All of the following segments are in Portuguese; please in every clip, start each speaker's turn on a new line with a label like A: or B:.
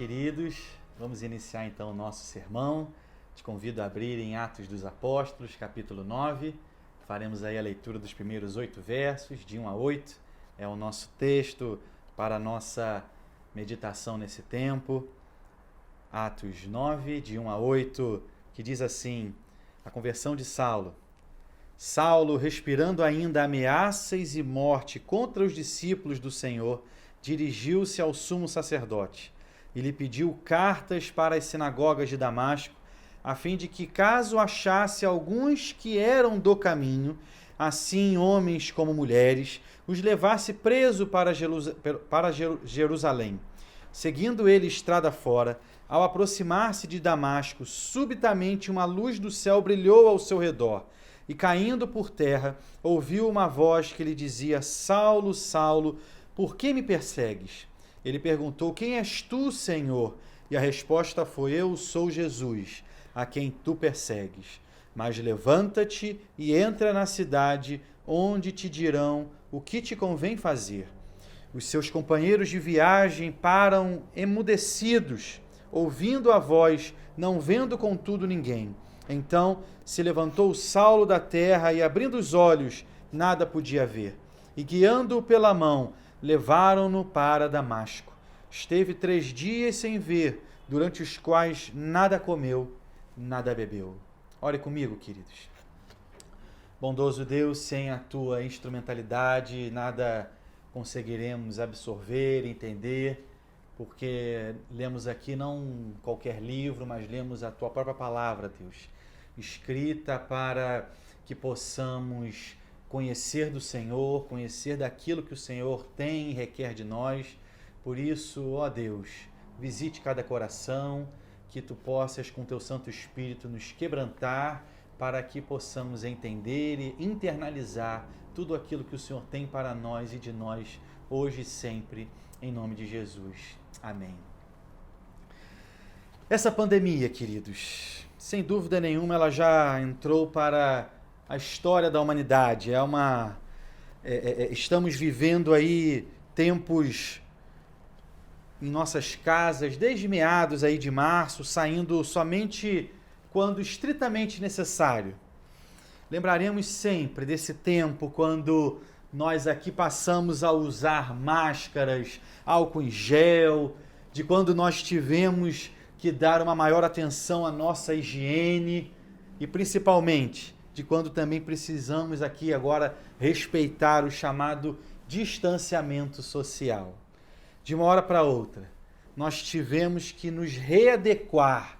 A: queridos. Vamos iniciar então o nosso sermão. Te convido a abrir em Atos dos Apóstolos, capítulo 9. Faremos aí a leitura dos primeiros 8 versos, de 1 a 8. É o nosso texto para a nossa meditação nesse tempo. Atos 9, de 1 a 8, que diz assim: a conversão de Saulo. Saulo, respirando ainda ameaças e morte contra os discípulos do Senhor, dirigiu-se ao sumo sacerdote e lhe pediu cartas para as sinagogas de Damasco, a fim de que, caso achasse alguns que eram do caminho, assim homens como mulheres, os levasse preso para Jerusalém. Seguindo ele estrada fora, ao aproximar-se de Damasco, subitamente uma luz do céu brilhou ao seu redor, e caindo por terra, ouviu uma voz que lhe dizia: Saulo, Saulo, por que me persegues? Ele perguntou: quem és tu, Senhor? E a resposta foi: eu sou Jesus, a quem tu persegues. Mas levanta-te e entra na cidade, onde te dirão o que te convém fazer. Os seus companheiros de viagem param emudecidos, ouvindo a voz, não vendo contudo ninguém. Então se levantou Saulo da terra e, abrindo os olhos, nada podia ver. E guiando-o pela mão, levaram-no para Damasco. Esteve 3 dias sem ver, durante os quais nada comeu, nada bebeu. Ore comigo, queridos. Bondoso Deus, sem a tua instrumentalidade, nada conseguiremos absorver, entender, porque lemos aqui não qualquer livro, mas lemos a tua própria palavra, Deus, escrita para que possamos conhecer do Senhor, conhecer daquilo que o Senhor tem e requer de nós. Por isso, ó Deus, visite cada coração, que tu possas com teu Santo Espírito nos quebrantar, para que possamos entender e internalizar tudo aquilo que o Senhor tem para nós e de nós, hoje e sempre, em nome de Jesus. Amém. Essa pandemia, queridos, sem dúvida nenhuma, ela já entrou para a história da humanidade. Estamos vivendo aí tempos em nossas casas, desde meados aí de março, saindo somente quando estritamente necessário. Lembraremos sempre desse tempo quando nós aqui passamos a usar máscaras, álcool em gel, de quando nós tivemos que dar uma maior atenção à nossa higiene e principalmente de quando também precisamos aqui agora respeitar o chamado distanciamento social. De uma hora para outra, nós tivemos que nos readequar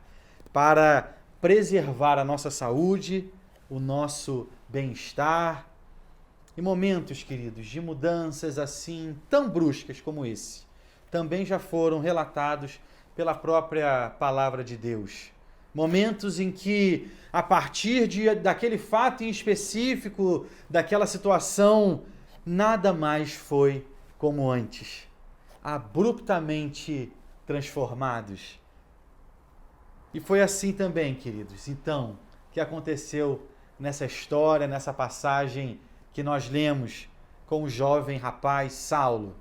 A: para preservar a nossa saúde, o nosso bem-estar. E momentos, queridos, de mudanças assim tão bruscas como esse, também já foram relatados pela própria palavra de Deus. Momentos em que, a partir daquele fato em específico, daquela situação, nada mais foi como antes. Abruptamente transformados. E foi assim também, queridos, então, que aconteceu nessa história, nessa passagem que nós lemos com o jovem rapaz Saulo.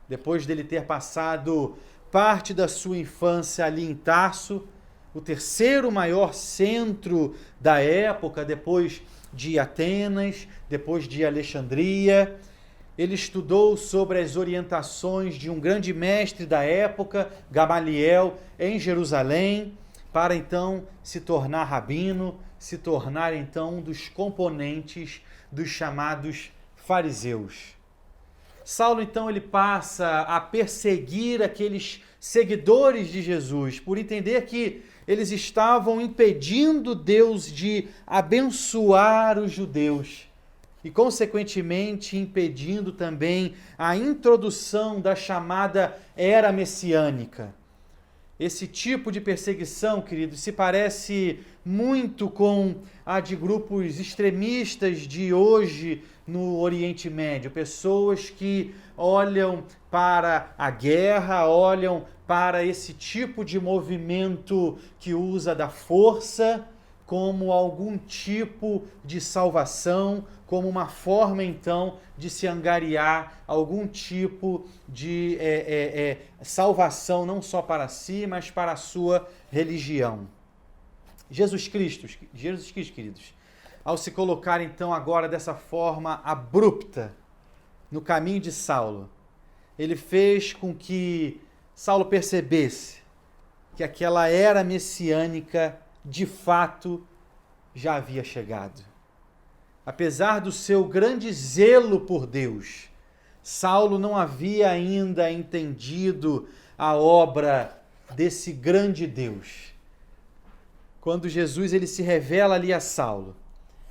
A: Depois dele ter passado parte da sua infância ali em Tarso, o terceiro maior centro da época, depois de Atenas, depois de Alexandria, ele estudou sobre as orientações de um grande mestre da época, Gamaliel, em Jerusalém, para então se tornar rabino, se tornar então um dos componentes dos chamados fariseus. Saulo então ele passa a perseguir aqueles seguidores de Jesus, por entender que eles estavam impedindo Deus de abençoar os judeus e, consequentemente, impedindo também a introdução da chamada era messiânica. Esse tipo de perseguição, queridos, se parece muito com a de grupos extremistas de hoje no Oriente Médio. Pessoas que olham para a guerra, olham para esse tipo de movimento que usa da força como algum tipo de salvação, como uma forma, então, de se angariar algum tipo de salvação, não só para si, mas para a sua religião. Jesus Cristo, queridos, ao se colocar, então, agora dessa forma abrupta no caminho de Saulo, ele fez com que Saulo percebesse que aquela era messiânica, de fato, já havia chegado. Apesar do seu grande zelo por Deus, Saulo não havia ainda entendido a obra desse grande Deus. Quando Jesus ele se revela ali a Saulo,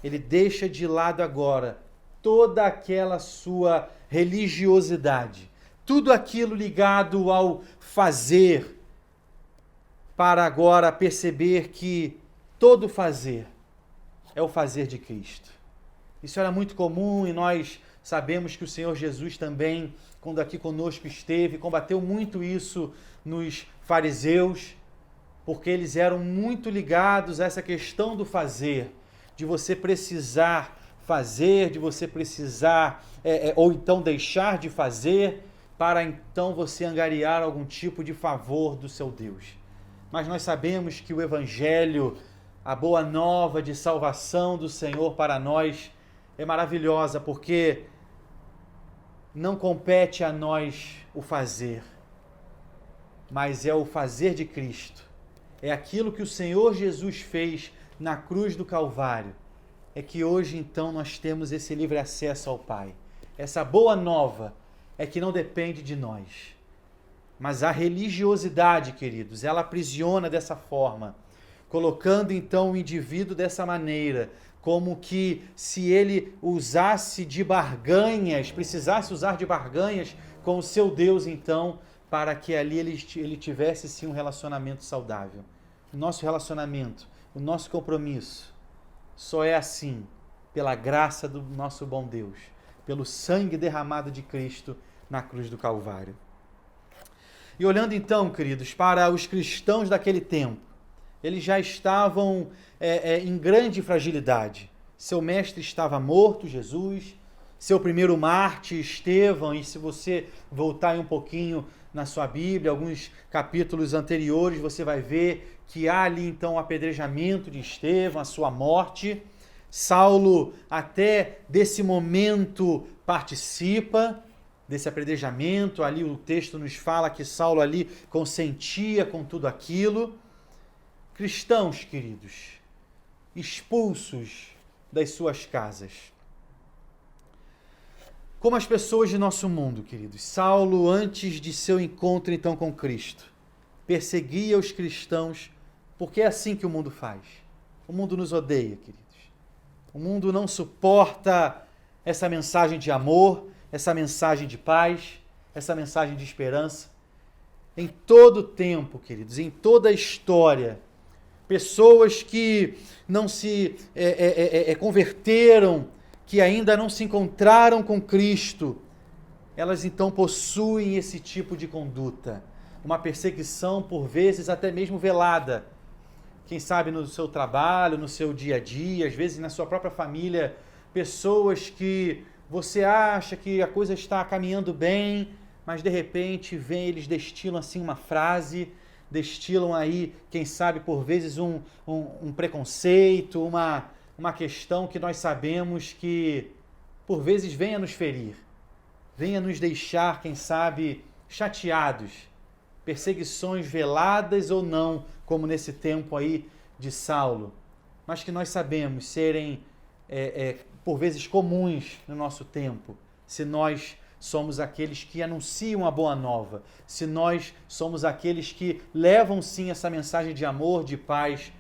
A: ele deixa de lado agora toda aquela sua religiosidade, tudo aquilo ligado ao fazer, para agora perceber que todo fazer é o fazer de Cristo. Isso era muito comum e nós sabemos que o Senhor Jesus também, quando aqui conosco esteve, combateu muito isso nos fariseus, porque eles eram muito ligados a essa questão do fazer, de você precisar fazer, de você precisar, ou então deixar de fazer, para então você angariar algum tipo de favor do seu Deus. Mas nós sabemos que o Evangelho, a boa nova de salvação do Senhor para nós, é maravilhosa, porque não compete a nós o fazer, mas é o fazer de Cristo. É aquilo que o Senhor Jesus fez na cruz do Calvário. É que hoje, então, nós temos esse livre acesso ao Pai. Essa boa nova é que não depende de nós. Mas a religiosidade, queridos, ela aprisiona dessa forma, colocando então o indivíduo dessa maneira, como que se ele usasse de barganhas, precisasse usar de barganhas com o seu Deus, então, para que ali ele tivesse sim um relacionamento saudável. O nosso relacionamento, o nosso compromisso, só é assim pela graça do nosso bom Deus, pelo sangue derramado de Cristo na cruz do Calvário. E olhando então, queridos, para os cristãos daquele tempo, eles já estavam em grande fragilidade. Seu mestre estava morto, Jesus, seu primeiro mártir, Estevão, e se você voltar um pouquinho na sua Bíblia, alguns capítulos anteriores, você vai ver que há ali então o apedrejamento de Estevão, a sua morte. Saulo até desse momento participa desse apedrejamento, ali o texto nos fala que Saulo ali consentia com tudo aquilo. Cristãos, queridos, expulsos das suas casas. Como as pessoas de nosso mundo, queridos, Saulo, antes de seu encontro então com Cristo, perseguia os cristãos, porque é assim que o mundo faz. O mundo nos odeia, queridos. O mundo não suporta essa mensagem de amor, essa mensagem de paz, essa mensagem de esperança. Em todo tempo, queridos, em toda a história, pessoas que não se converteram, que ainda não se encontraram com Cristo, elas então possuem esse tipo de conduta. Uma perseguição, por vezes, até mesmo velada. Quem sabe no seu trabalho, no seu dia a dia, às vezes na sua própria família, pessoas que você acha que a coisa está caminhando bem, mas de repente eles destilam assim uma frase, destilam aí, quem sabe por vezes um preconceito, uma questão que nós sabemos que por vezes venha nos ferir, venha nos deixar, quem sabe, chateados. Perseguições veladas ou não, como nesse tempo aí de Saulo, mas que nós sabemos serem por vezes comuns no nosso tempo, se nós somos aqueles que anunciam a boa nova, se nós somos aqueles que levam sim essa mensagem de amor, de paz.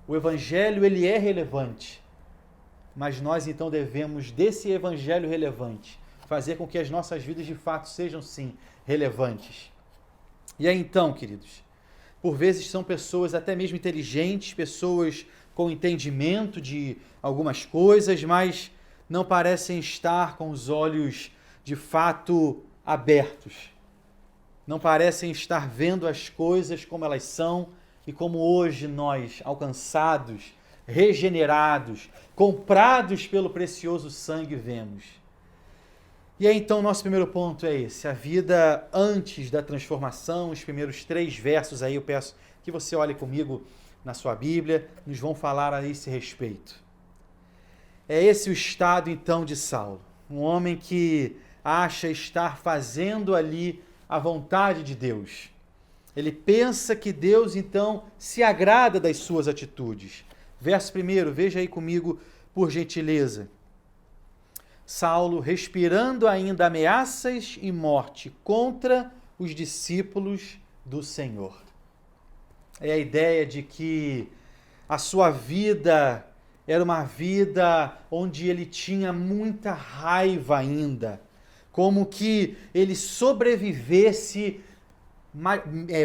A: O Evangelho, ele é relevante, mas nós então devemos desse Evangelho relevante fazer com que as nossas vidas de fato sejam sim relevantes. E aí então, queridos, por vezes são pessoas até mesmo inteligentes, pessoas com entendimento de algumas coisas, mas não parecem estar com os olhos de fato abertos. Não parecem estar vendo as coisas como elas são e como hoje nós, alcançados regenerados, comprados pelo precioso sangue, vemos. E aí então nosso primeiro ponto é esse, a vida antes da transformação. Os primeiros 3 versos aí eu peço que você olhe comigo na sua Bíblia, nos vão falar a esse respeito. É esse o estado então de Saulo, um homem que acha estar fazendo ali a vontade de Deus. Ele pensa que Deus então se agrada das suas atitudes. Verso 1, veja aí comigo, por gentileza. Saulo, respirando ainda ameaças e morte contra os discípulos do Senhor. É a ideia de que a sua vida era uma vida onde ele tinha muita raiva ainda, como que ele sobrevivesse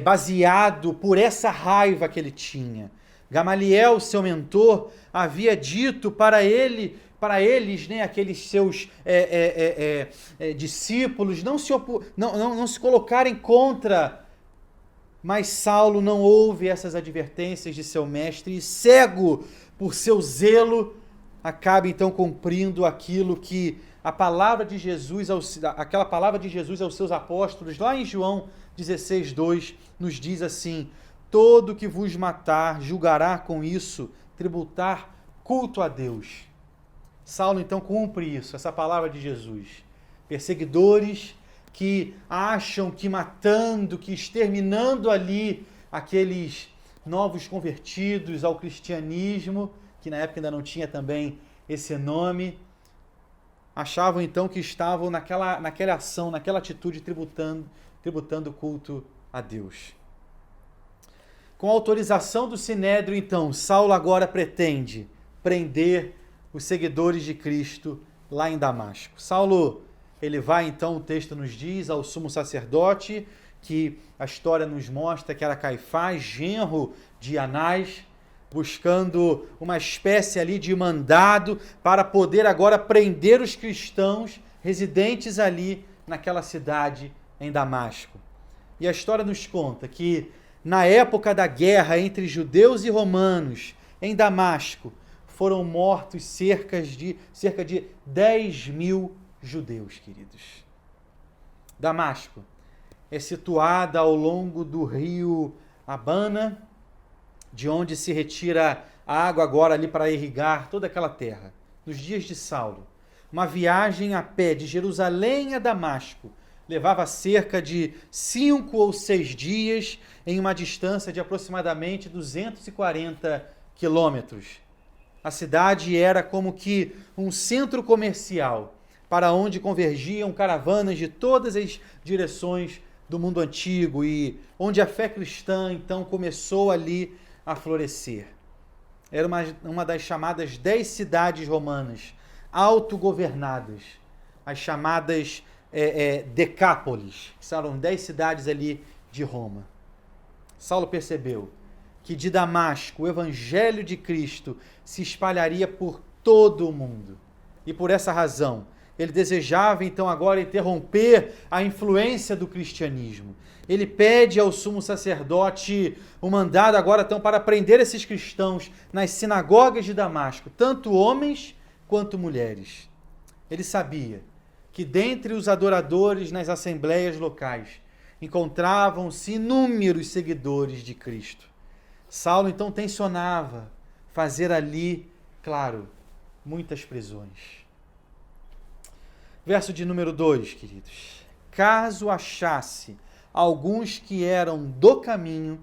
A: baseado por essa raiva que ele tinha. Gamaliel, seu mentor, havia dito para eles, né, aqueles seus discípulos, não se colocarem contra. Mas Saulo não ouve essas advertências de seu mestre e, cego por seu zelo, acaba então cumprindo aquilo que aquela palavra de Jesus aos seus apóstolos, lá em João 16:2, nos diz assim: todo que vos matar julgará com isso tributar culto a Deus. Saulo então cumpre isso, essa palavra de Jesus. Perseguidores que acham que matando, que exterminando ali aqueles novos convertidos ao cristianismo, que na época ainda não tinha também esse nome, achavam então que estavam naquela ação, naquela atitude, tributando culto a Deus. Com a autorização do Sinédrio, então, Saulo agora pretende prender os seguidores de Cristo lá em Damasco. Saulo, ele vai então, o texto nos diz, ao sumo sacerdote, que a história nos mostra que era Caifás, genro de Anás, buscando uma espécie ali de mandado para poder agora prender os cristãos residentes ali naquela cidade em Damasco. E a história nos conta que na época da guerra entre judeus e romanos em Damasco foram mortos cerca de 10.000 judeus, queridos. Damasco é situada ao longo do rio Abana, de onde se retira a água agora ali para irrigar toda aquela terra. Nos dias de Saulo, uma viagem a pé de Jerusalém a Damasco levava cerca de 5 ou 6 dias em uma distância de aproximadamente 240 quilômetros. A cidade era como que um centro comercial para onde convergiam caravanas de todas as direções do mundo antigo e onde a fé cristã então começou ali a florescer. Era uma das chamadas 10 cidades romanas autogovernadas, as chamadas Decápolis, que eram 10 cidades ali de Roma. Saulo percebeu que de Damasco o evangelho de Cristo se espalharia por todo o mundo. E por essa razão, ele desejava então agora interromper a influência do cristianismo. Ele pede ao sumo sacerdote o mandado agora então para prender esses cristãos nas sinagogas de Damasco, tanto homens quanto mulheres. Ele sabia que dentre os adoradores nas assembleias locais encontravam-se inúmeros seguidores de Cristo. Saulo então tensionava fazer ali, claro, muitas prisões. Verso de número 2, queridos. Caso achasse alguns que eram do caminho,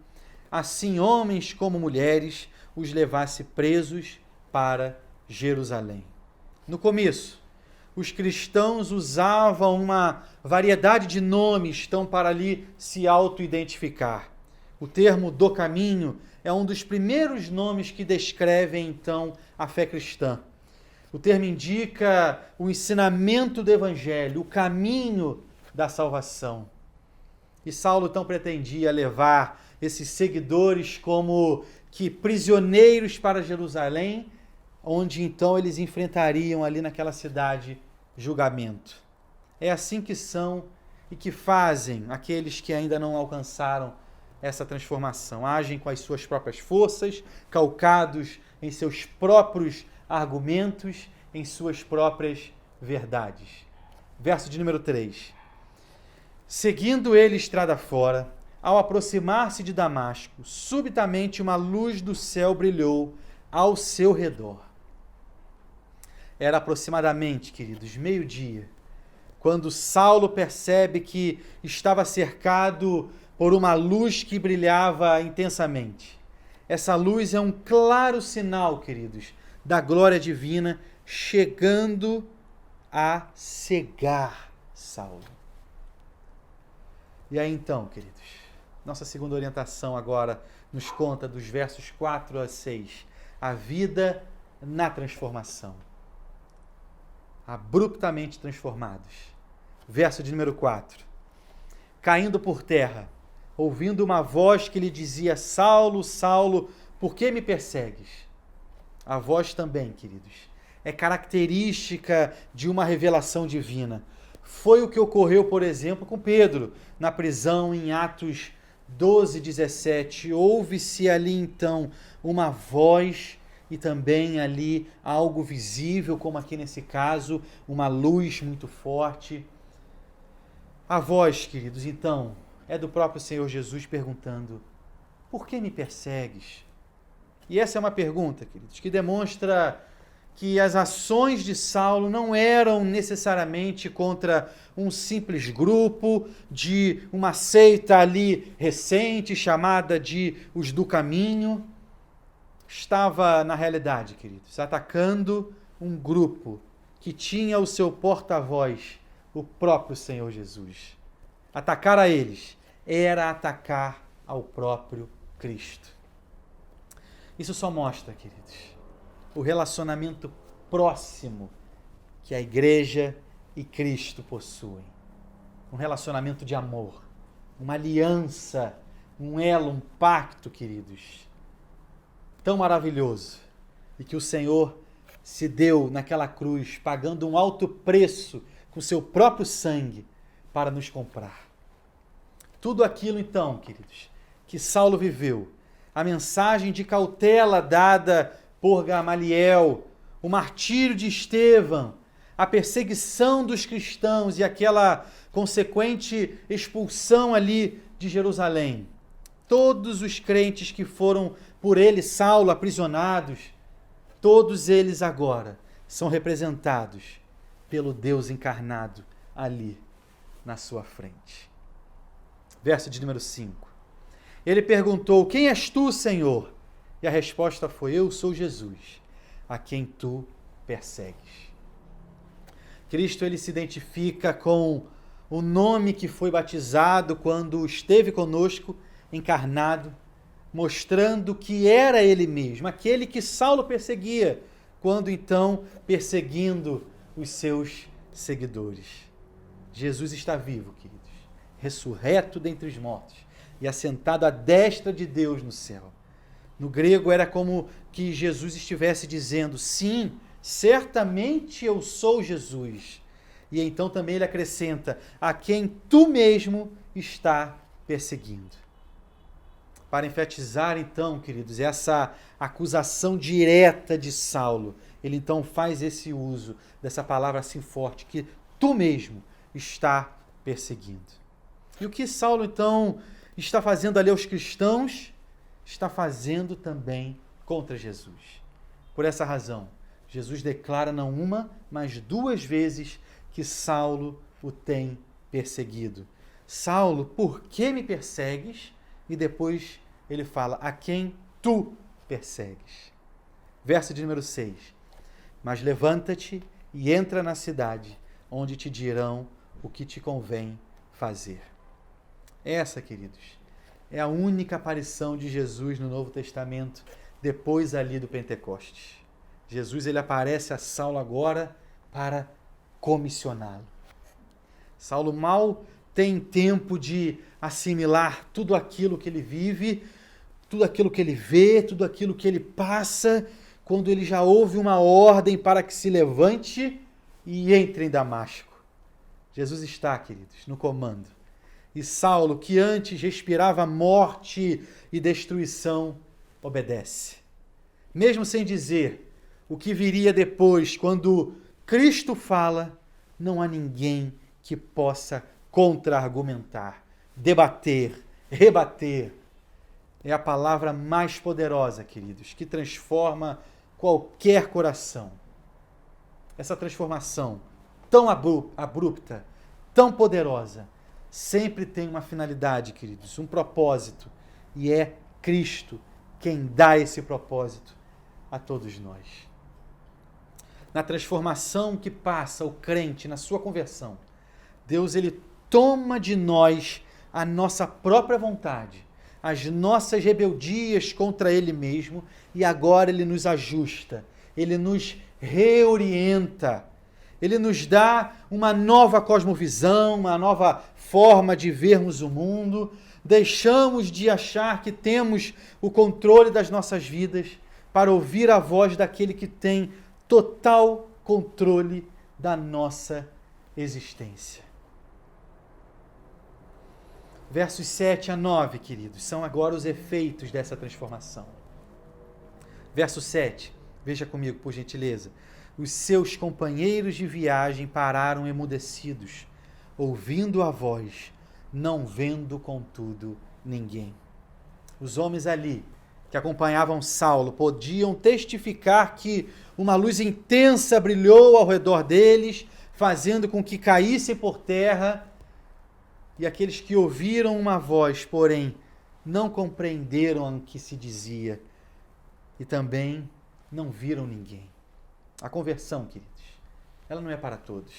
A: assim homens como mulheres, os levasse presos para Jerusalém. No começo, os cristãos usavam uma variedade de nomes então para ali se auto-identificar. O termo do caminho é um dos primeiros nomes que descrevem então a fé cristã. O termo indica o ensinamento do evangelho, o caminho da salvação. E Saulo então pretendia levar esses seguidores como que prisioneiros para Jerusalém, onde então eles enfrentariam ali naquela cidade julgamento. É assim que são e que fazem aqueles que ainda não alcançaram essa transformação. Agem com as suas próprias forças, calcados em seus próprios argumentos, em suas próprias verdades. Verso de número 3. Seguindo ele estrada fora, ao aproximar-se de Damasco, subitamente uma luz do céu brilhou ao seu redor. Era aproximadamente, queridos, meio-dia, quando Saulo percebe que estava cercado por uma luz que brilhava intensamente. Essa luz é um claro sinal, queridos, da glória divina chegando a cegar Saulo. E aí então, queridos, nossa segunda orientação agora nos conta dos versos 4 a 6, a vida na transformação. Abruptamente transformados. Verso de número 4. Caindo por terra, ouvindo uma voz que lhe dizia: Saulo, Saulo, por que me persegues? A voz também, queridos, é característica de uma revelação divina. Foi o que ocorreu, por exemplo, com Pedro, na prisão em Atos 12, 17. Ouve-se ali então uma voz e também ali algo visível, como aqui nesse caso, uma luz muito forte. A voz, queridos, então, é do próprio Senhor Jesus perguntando: por que me persegues? E essa é uma pergunta, queridos, que demonstra que as ações de Saulo não eram necessariamente contra um simples grupo de uma seita ali recente, chamada de os do caminho. Estava, na realidade, queridos, atacando um grupo que tinha o seu porta-voz, o próprio Senhor Jesus. Atacar a eles era atacar ao próprio Cristo. Isso só mostra, queridos, o relacionamento próximo que a igreja e Cristo possuem. Um relacionamento de amor, uma aliança, um elo, um pacto, queridos, tão maravilhoso, e que o Senhor se deu naquela cruz, pagando um alto preço com seu próprio sangue para nos comprar. Tudo aquilo então, queridos, que Saulo viveu, a mensagem de cautela dada por Gamaliel, o martírio de Estevão, a perseguição dos cristãos e aquela consequente expulsão ali de Jerusalém. Todos os crentes que foram por ele, Saulo, aprisionados, todos eles agora são representados pelo Deus encarnado ali na sua frente. Verso de número 5. Ele perguntou: quem és tu, Senhor? E a resposta foi: eu sou Jesus, a quem tu persegues. Cristo, ele se identifica com o nome que foi batizado quando esteve conosco, encarnado, mostrando que era ele mesmo, aquele que Saulo perseguia, quando então perseguindo os seus seguidores. Jesus está vivo, queridos, ressurreto dentre os mortos e assentado à destra de Deus no céu. No grego era como que Jesus estivesse dizendo: sim, certamente eu sou Jesus. E então também ele acrescenta: a quem tu mesmo está perseguindo. Para enfatizar então, queridos, essa acusação direta de Saulo, ele então faz esse uso dessa palavra assim forte, que tu mesmo está perseguindo. E o que Saulo então está fazendo ali aos cristãos, está fazendo também contra Jesus. Por essa razão, Jesus declara não uma, mas duas vezes que Saulo o tem perseguido. Saulo, por que me persegues? E depois ele fala: a quem tu persegues? Verso de número 6. Mas levanta-te e entra na cidade, onde te dirão o que te convém fazer. Essa, queridos, é a única aparição de Jesus no Novo Testamento, depois ali do Pentecostes. Jesus, ele aparece a Saulo agora para comissioná-lo. Saulo mal tem tempo de assimilar tudo aquilo que ele vive, tudo aquilo que ele vê, tudo aquilo que ele passa, quando ele já ouve uma ordem para que se levante e entre em Damasco. Jesus está, queridos, no comando. E Saulo, que antes respirava morte e destruição, obedece. Mesmo sem dizer o que viria depois, quando Cristo fala, não há ninguém que possa contra-argumentar, debater, rebater. É a palavra mais poderosa, queridos, que transforma qualquer coração. Essa transformação tão abrupta, tão poderosa, sempre tem uma finalidade, queridos, um propósito. E é Cristo quem dá esse propósito a todos nós. Na transformação que passa o crente na sua conversão, Deus ele toma de nós a nossa própria vontade, as nossas rebeldias contra Ele mesmo, e agora Ele nos ajusta, Ele nos reorienta, Ele nos dá uma nova cosmovisão, uma nova forma de vermos o mundo. Deixamos de achar que temos o controle das nossas vidas para ouvir a voz daquele que tem total controle da nossa existência. Versos 7 a 9, queridos, são agora os efeitos dessa transformação. Verso 7, veja comigo, por gentileza. Os seus companheiros de viagem pararam emudecidos, ouvindo a voz, não vendo, contudo, ninguém. Os homens ali, que acompanhavam Saulo, podiam testificar que uma luz intensa brilhou ao redor deles, fazendo com que caíssem por terra. E aqueles que ouviram uma voz, porém, não compreenderam o que se dizia e também não viram ninguém. A conversão, queridos, ela não é para todos.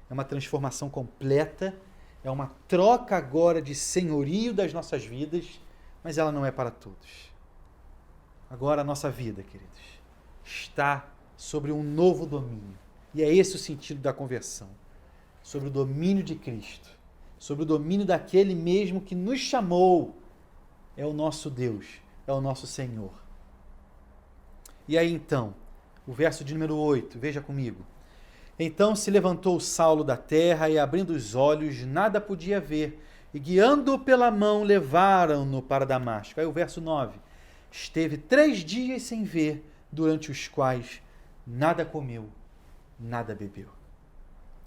A: É uma transformação completa, é uma troca agora de senhorio das nossas vidas, mas ela não é para todos. Agora a nossa vida, queridos, está sobre um novo domínio. E é esse o sentido da conversão. Sobre o domínio de Cristo. Sobre o domínio daquele mesmo que nos chamou. É o nosso Deus, é o nosso Senhor. E aí então, o verso de número 8, veja comigo. Então se levantou Saulo da terra e, abrindo os olhos, nada podia ver. E guiando-o pela mão, levaram-no para Damasco. Aí o verso 9. Esteve 3 dias sem ver, durante os quais nada comeu, nada bebeu.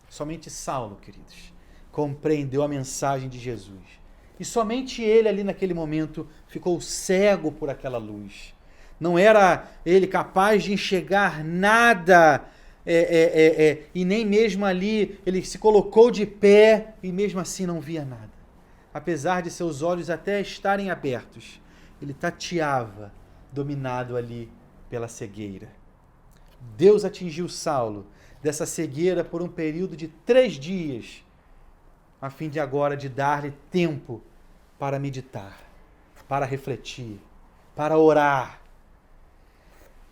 A: Somente Saulo, queridos, compreendeu a mensagem de Jesus. E somente ele ali naquele momento ficou cego por aquela luz. Não era ele capaz de enxergar nada, e nem mesmo ali ele se colocou de pé e mesmo assim não via nada. Apesar de seus olhos até estarem abertos, ele tateava, dominado ali pela cegueira. Deus atingiu Saulo dessa cegueira por um período de 3 dias, a fim de agora de dar-lhe tempo para meditar, para refletir, para orar.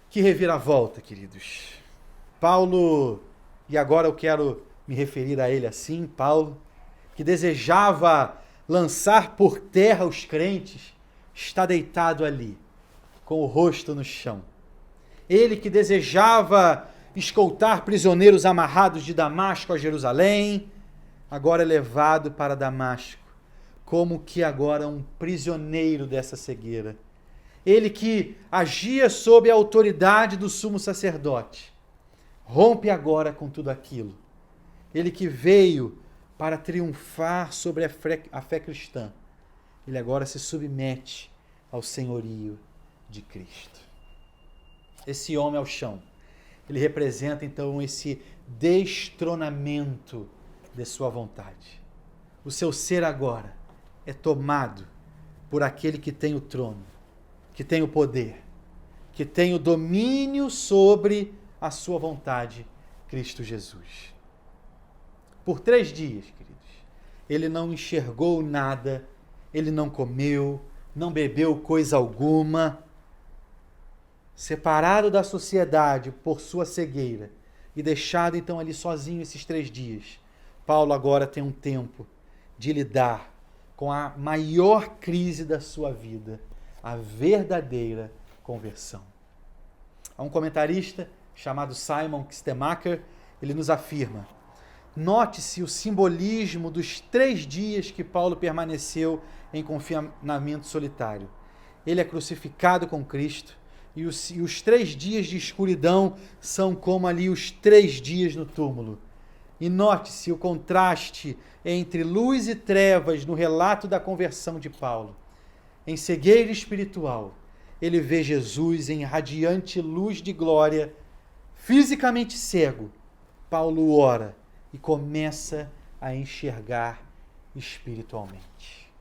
A: Que reviravolta, queridos. Paulo, e agora eu quero me referir a ele assim, Paulo, que desejava lançar por terra os crentes, está deitado ali, com o rosto no chão. Ele que desejava escoltar prisioneiros amarrados de Damasco a Jerusalém, agora é levado para Damasco, como que agora um prisioneiro dessa cegueira. Ele que agia sob a autoridade do sumo sacerdote, rompe agora com tudo aquilo. Ele que veio para triunfar sobre a fé cristã, ele agora se submete ao senhorio de Cristo. Esse homem ao chão, ele representa então esse destronamento de sua vontade. O seu ser agora é tomado por aquele que tem o trono, que tem o poder, que tem o domínio sobre a sua vontade, Cristo Jesus. Por 3 dias, queridos, ele não enxergou nada, ele não comeu, não bebeu coisa alguma. Separado da sociedade por sua cegueira e deixado então ali sozinho esses 3 dias, Paulo agora tem um tempo de lidar com a maior crise da sua vida, a verdadeira conversão. Há um comentarista chamado Simon Kistemaker, ele nos afirma: Note-se o simbolismo dos 3 dias que Paulo permaneceu em confinamento solitário. Ele é crucificado com Cristo, e os 3 dias de escuridão são como ali os 3 dias no túmulo. E note-se o contraste entre luz e trevas no relato da conversão de Paulo. Em cegueira espiritual, ele vê Jesus em radiante luz de glória. Fisicamente cego, Paulo ora e começa a enxergar espiritualmente.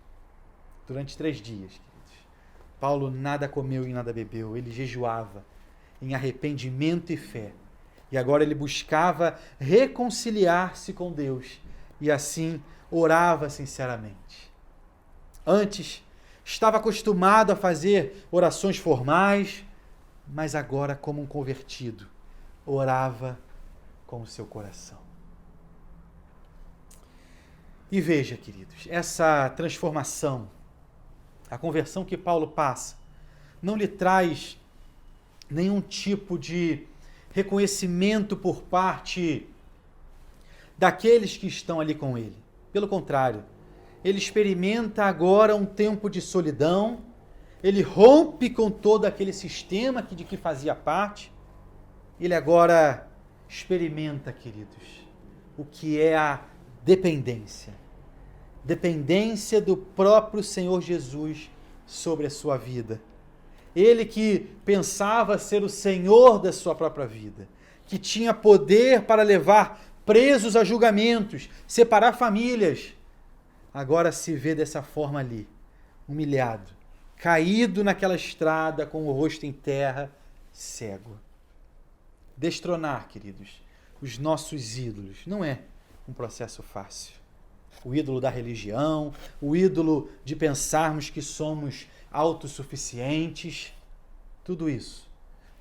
A: Durante 3 dias, queridos, Paulo nada comeu e nada bebeu, ele jejuava em arrependimento e fé. E agora ele buscava reconciliar-se com Deus e assim orava sinceramente. Antes, estava acostumado a fazer orações formais, mas agora, como um convertido, orava com o seu coração. E veja, queridos, essa transformação, a conversão que Paulo passa, não lhe traz nenhum tipo de reconhecimento por parte daqueles que estão ali com ele. Pelo contrário, ele experimenta agora um tempo de solidão, ele rompe com todo aquele sistema de que fazia parte, ele agora experimenta, queridos, o que é a dependência. Dependência do próprio Senhor Jesus sobre a sua vida. Ele que pensava ser o Senhor da sua própria vida, que tinha poder para levar presos a julgamentos, separar famílias, agora se vê dessa forma ali, humilhado, caído naquela estrada com o rosto em terra, cego. Destronar, queridos, os nossos ídolos não é um processo fácil. O ídolo da religião, o ídolo de pensarmos que somos autossuficientes, tudo isso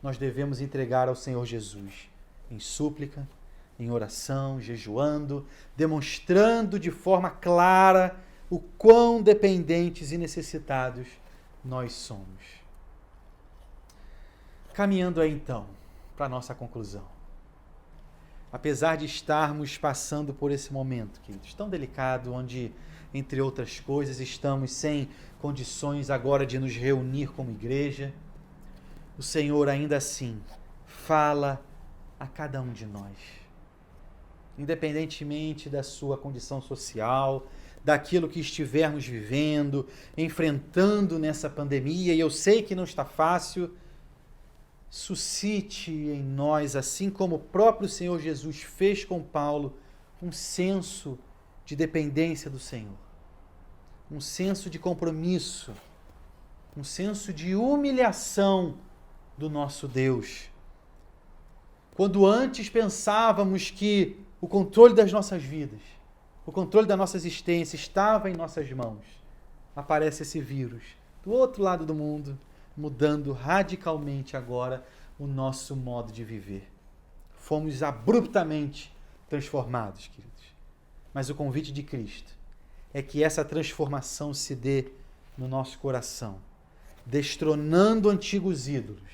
A: nós devemos entregar ao Senhor Jesus em súplica, em oração, jejuando, demonstrando de forma clara o quão dependentes e necessitados nós somos. Caminhando aí então para a nossa conclusão. Apesar de estarmos passando por esse momento, queridos, tão delicado, onde, entre outras coisas, estamos sem condições agora de nos reunir como igreja, o Senhor ainda assim fala a cada um de nós. Independentemente da sua condição social, daquilo que estivermos vivendo, enfrentando nessa pandemia, e eu sei que não está fácil, suscite em nós, assim como o próprio Senhor Jesus fez com Paulo, um senso de dependência do Senhor, um senso de compromisso, um senso de humilhação do nosso Deus. Quando antes pensávamos que o controle das nossas vidas, o controle da nossa existência estava em nossas mãos, aparece esse vírus do outro lado do mundo, mudando radicalmente agora o nosso modo de viver. Fomos abruptamente transformados, queridos. Mas o convite de Cristo é que essa transformação se dê no nosso coração, destronando antigos ídolos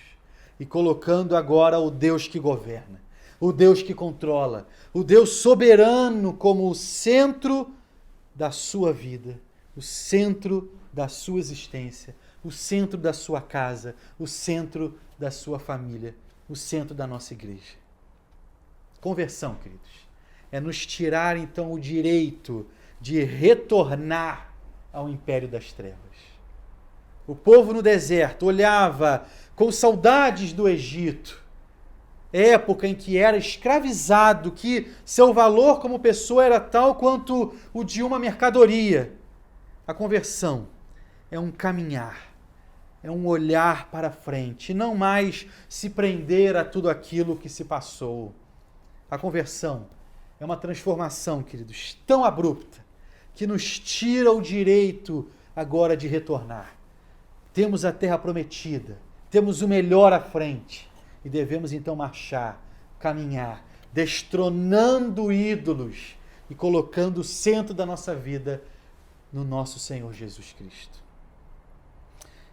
A: e colocando agora o Deus que governa, o Deus que controla, o Deus soberano como o centro da sua vida, o centro da sua existência, o centro da sua casa, o centro da sua família, o centro da nossa igreja. Conversão, queridos, é nos tirar então o direito de retornar ao império das trevas. O povo no deserto olhava com saudades do Egito, época em que era escravizado, que seu valor como pessoa era tal quanto o de uma mercadoria. A conversão é um caminhar, é um olhar para frente, não mais se prender a tudo aquilo que se passou. A conversão é uma transformação, queridos, tão abrupta, que nos tira o direito agora de retornar. Temos a terra prometida, temos o melhor à frente e devemos então marchar, caminhar, destronando ídolos e colocando o centro da nossa vida no nosso Senhor Jesus Cristo.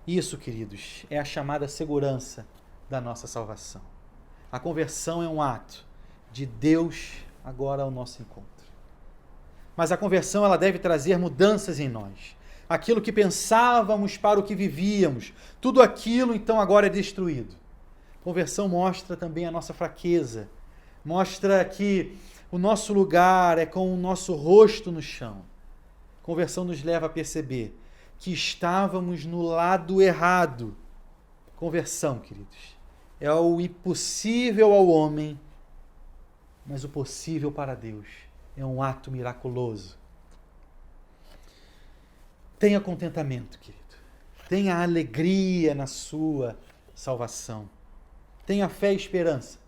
A: Isso, queridos, é a chamada segurança da nossa salvação. A conversão é um ato de Deus agora ao nosso encontro. mas a conversão ela deve trazer mudanças em nós. Aquilo que pensávamos para o que vivíamos, tudo aquilo então agora é destruído. Conversão mostra também a nossa fraqueza, mostra que o nosso lugar é com o nosso rosto no chão. Conversão nos leva a perceber que estávamos no lado errado. Conversão, queridos, é o impossível ao homem, mas o possível para Deus. É um ato miraculoso. Tenha contentamento, querido. Tenha alegria na sua salvação. Tenha fé e esperança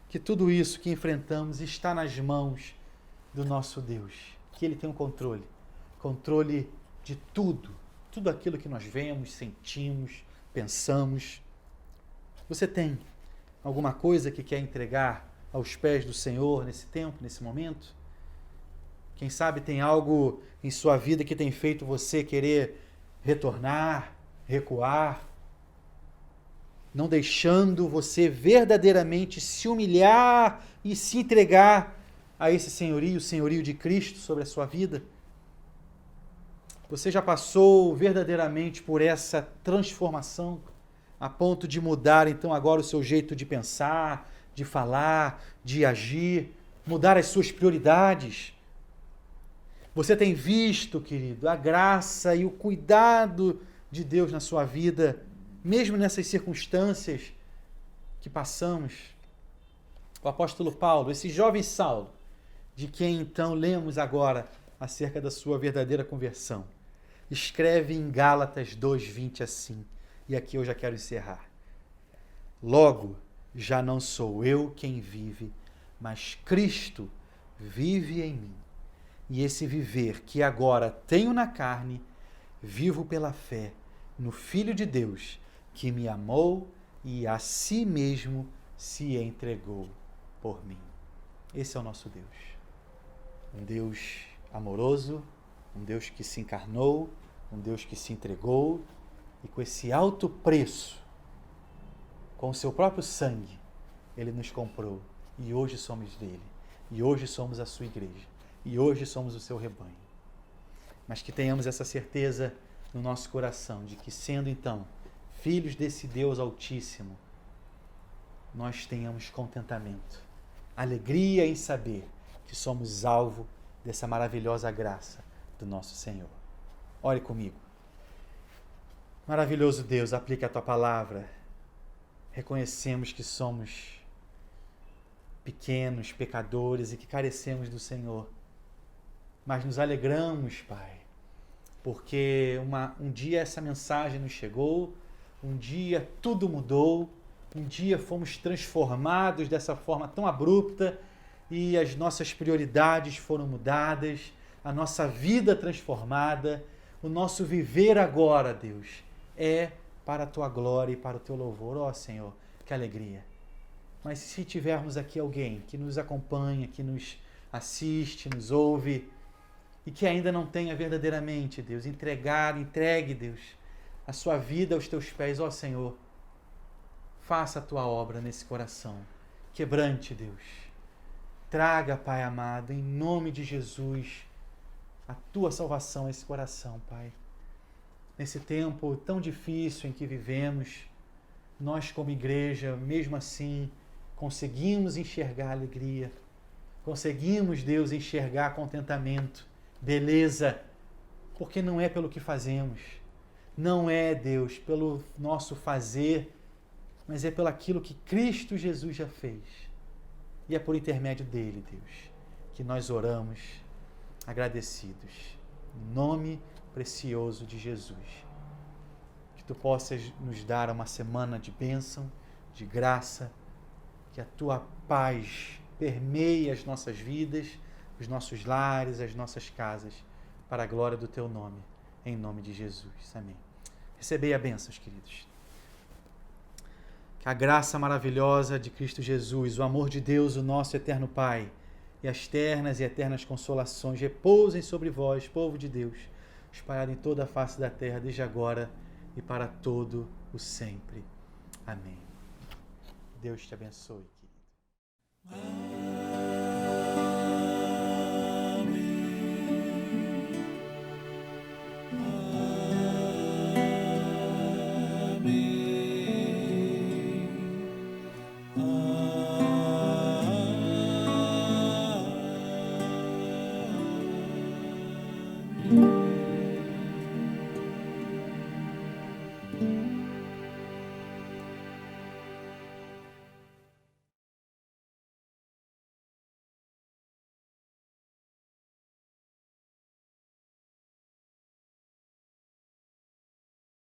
A: que tudo isso que enfrentamos está nas mãos do nosso Deus. Que Ele tem um controle de tudo. Tudo aquilo que nós vemos, sentimos, pensamos. Você tem alguma coisa que quer entregar aos pés do Senhor nesse tempo, nesse momento? Quem sabe tem algo em sua vida que tem feito você querer retornar, recuar, não deixando você verdadeiramente se humilhar e se entregar a esse senhorio, o senhorio de Cristo sobre a sua vida? Você já passou verdadeiramente por essa transformação a ponto de mudar então agora o seu jeito de pensar, de falar, de agir, mudar as suas prioridades? Você tem visto, querido, a graça e o cuidado de Deus na sua vida, mesmo nessas circunstâncias que passamos? O apóstolo Paulo, esse jovem Saulo, de quem então lemos agora acerca da sua verdadeira conversão, escreve em Gálatas 2:20 assim, e aqui eu já quero encerrar. Logo, já não sou eu quem vive, mas Cristo vive em mim. E esse viver que agora tenho na carne, vivo pela fé no Filho de Deus, que me amou e a si mesmo se entregou por mim. Esse é o nosso Deus. Um Deus amoroso, um Deus que se encarnou, um Deus que se entregou e com esse alto preço, com o seu próprio sangue, Ele nos comprou e hoje somos dele. E hoje somos a sua igreja. E hoje somos o seu rebanho. Mas que tenhamos essa certeza no nosso coração de que, sendo então filhos desse Deus Altíssimo, nós tenhamos contentamento, alegria em saber que somos alvo dessa maravilhosa graça do nosso Senhor. Ore comigo. Maravilhoso Deus, aplica a tua palavra. Reconhecemos que somos pequenos, pecadores e que carecemos do Senhor. Mas nos alegramos, Pai, porque um dia essa mensagem nos chegou, um dia tudo mudou, um dia fomos transformados dessa forma tão abrupta e as nossas prioridades foram mudadas, a nossa vida transformada, o nosso viver agora, Deus, é para a Tua glória e para o Teu louvor. Ó Senhor, que alegria! Mas se tivermos aqui alguém que nos acompanha, que nos assiste, nos ouve, e que ainda não tenha verdadeiramente, Deus, entregue, Deus, a sua vida aos teus pés, ó Senhor, faça a tua obra nesse coração, quebrante, Deus, traga, Pai amado, em nome de Jesus, a tua salvação a esse coração, Pai. Nesse tempo tão difícil em que vivemos, nós como igreja, mesmo assim, conseguimos enxergar alegria, conseguimos, Deus, enxergar contentamento, beleza, porque não é pelo que fazemos, não é, Deus, pelo nosso fazer, mas é pelo aquilo que Cristo Jesus já fez. E é por intermédio dele, Deus, que nós oramos agradecidos. Em nome precioso de Jesus. Que tu possas nos dar uma semana de bênção, de graça, que a tua paz permeie as nossas vidas, os nossos lares, as nossas casas, para a glória do teu nome, em nome de Jesus. Amém. Recebei a bênção, queridos. Que a graça maravilhosa de Cristo Jesus, o amor de Deus, o nosso eterno Pai, e as ternas e eternas consolações repousem sobre vós, povo de Deus, espalhado em toda a face da terra, desde agora e para todo o sempre. Amém. Deus te abençoe, querido.